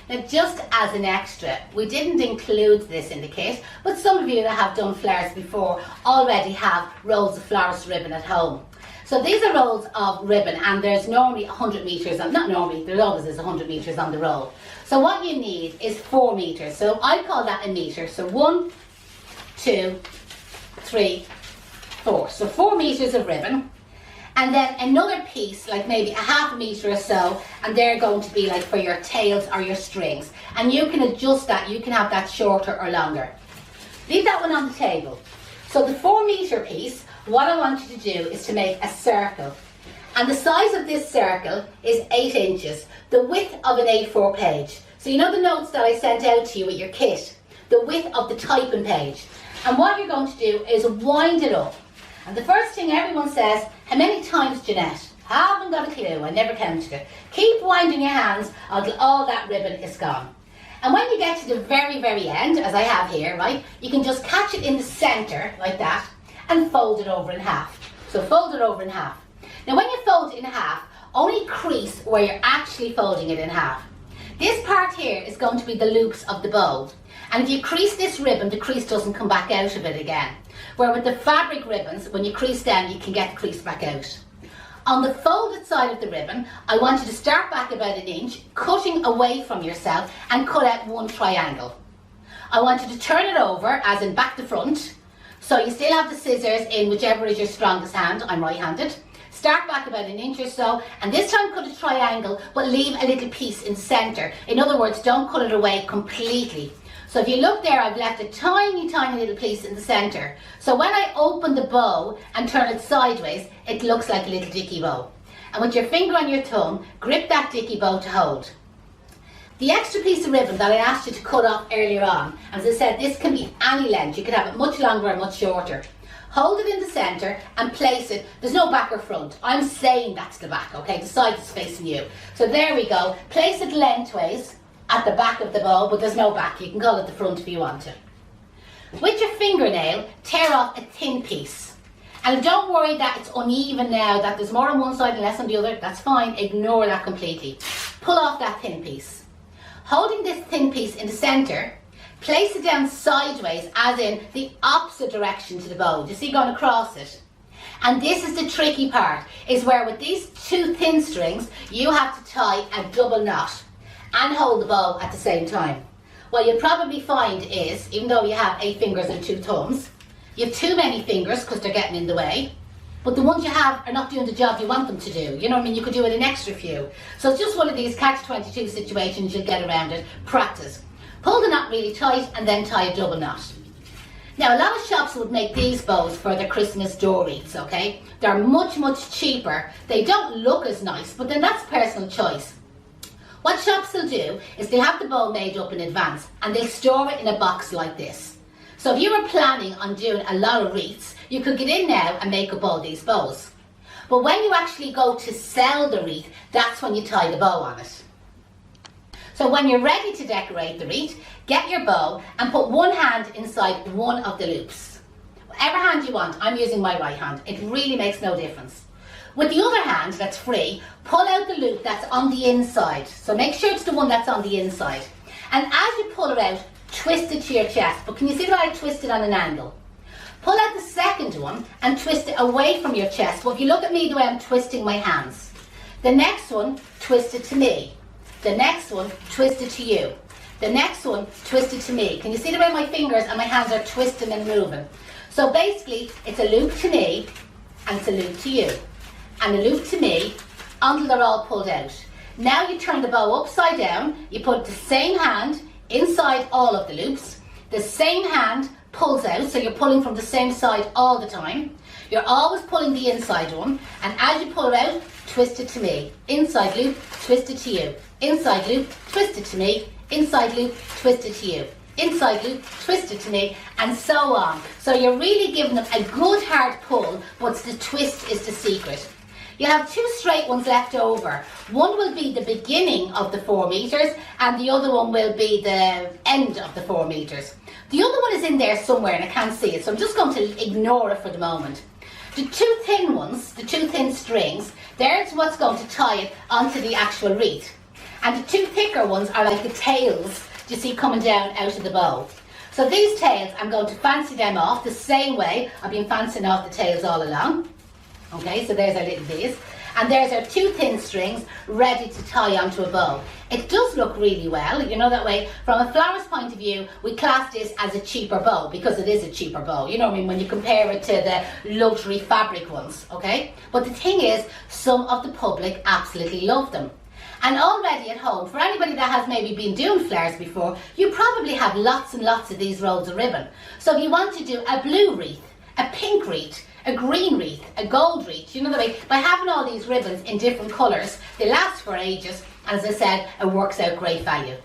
Now, just as an extra, we didn't include this in the kit, but some of you that have done flowers before already have rolls of florist ribbon at home. So these are rolls of ribbon, and there's normally 100 metres, not normally, there always is 100 metres on the roll. So what you need is 4 metres. So I call that a metre. So 1, 2, 3, 4. So 4 metres of ribbon. And then another piece, like maybe a half a metre or so, and they're going to be like for your tails or your strings. And you can adjust that, you can have that shorter or longer. Leave that one on the table. So the 4 metre piece, what I want you to do is to make a circle. And the size of this circle is 8 inches, the width of an A4 page. So you know the notes that I sent out to you with your kit, the width of the typing page. And what you're going to do is wind it up. And the first thing everyone says, how many times, Janette? Haven't got a clue, I never counted it. Keep winding your hands until all that ribbon is gone. And when you get to the very, very end, as I have here, right, you can just catch it in the centre, like that, and fold it over in half. So fold it over in half. Now when you fold it in half, only crease where you're actually folding it in half. This part here is going to be the loops of the bow. And if you crease this ribbon, the crease doesn't come back out of it again. Where with the fabric ribbons, when you crease down, you can get the crease back out. On the folded side of the ribbon, I want you to start back about 1 inch, cutting away from yourself, and cut out 1 triangle. I want you to turn it over, as in back to front. So you still have the scissors in whichever is your strongest hand. I'm right-handed. Start back about 1 inch or so, and this time cut a triangle, but leave a little piece in the centre. In other words, don't cut it away completely. So if you look there, I've left a tiny, tiny little piece in the centre. So when I open the bow and turn it sideways, it looks like a little dicky bow. And with your finger on your thumb, grip that dicky bow to hold. The extra piece of ribbon that I asked you to cut off earlier on, as I said, this can be any length. You could have it much longer or much shorter. Hold it in the centre and place it. There's no back or front. I'm saying that's the back, okay? The side is facing you. So there we go. Place it lengthways at the back of the bow, but there's no back. You can call it the front if you want to. With your fingernail, tear off a thin piece. And don't worry that it's uneven now, that there's more on one side and less on the other. That's fine. Ignore that completely. Pull off that thin piece. Holding this thin piece in the centre, place it down sideways, as in the opposite direction to the bow. Do you see going across it? And this is the tricky part, is where with these 2 thin strings, you have to tie a double knot and hold the bow at the same time. What you'll probably find is, even though you have 8 fingers and 2 thumbs, you have too many fingers because they're getting in the way, but the ones you have are not doing the job you want them to do. You know what I mean? You could do it an extra few. So it's just one of these catch-22 situations. You'll get around it. Practice. Pull the knot really tight and then tie a double knot. Now, a lot of shops would make these bows for their Christmas door wreaths, okay? They're much, much cheaper. They don't look as nice, but then that's personal choice. What shops will do is they'll have the bow made up in advance and they'll store it in a box like this. So if you were planning on doing a lot of wreaths, you could get in now and make up all these bows. But when you actually go to sell the wreath, that's when you tie the bow on it. So when you're ready to decorate the wreath, get your bow and put one hand inside one of the loops. Whatever hand you want, I'm using my right hand. It really makes no difference. With the other hand that's free, pull out the loop that's on the inside. So make sure it's the one that's on the inside. And as you pull it out, twist it to your chest. But can you see that I twist it on an angle? Pull out the second one and twist it away from your chest. Well, if you look at me the way I'm twisting my hands. The next one, twist it to me. The next one, twist it to you. The next one, twist it to me. Can you see the way my fingers and my hands are twisting and moving? So basically, it's a loop to me and it's a loop to you. And a loop to me until they're all pulled out. Now you turn the bow upside down. You put the same hand inside all of the loops. The same hand pulls out, so you're pulling from the same side all the time. You're always pulling the inside one, and as you pull it out, twist it to me. Inside loop, twist it to you. Inside loop, twist it to me. Inside loop, twist it to you. Inside loop, twist it to me, and so on. So you're really giving them a good hard pull, but the twist is the secret. You have 2 straight ones left over. One will be the beginning of the 4 metres and the other one will be the end of the 4 metres. The other one is in there somewhere and I can't see it, so I'm just going to ignore it for the moment. The 2 thin ones, the 2 thin strings, there's what's going to tie it onto the actual wreath. And the two thicker ones are like the tails you see coming down out of the bow. So these tails, I'm going to fancy them off the same way I've been fancying off the tails all along. Okay, so there's our little bees. And there's our two thin strings ready to tie onto a bow. It does look really well, you know, that way. From a florist point of view, we class this as a cheaper bow because it is a cheaper bow. You know what I mean, when you compare it to the luxury fabric ones, okay? But the thing is, some of the public absolutely love them. And already at home, for anybody that has maybe been doing flares before, you probably have lots and lots of these rolls of ribbon. So if you want to do a blue wreath, a pink wreath, a green wreath, a gold wreath, you know the way, by having all these ribbons in different colours, they last for ages, and as I said, it works out great value.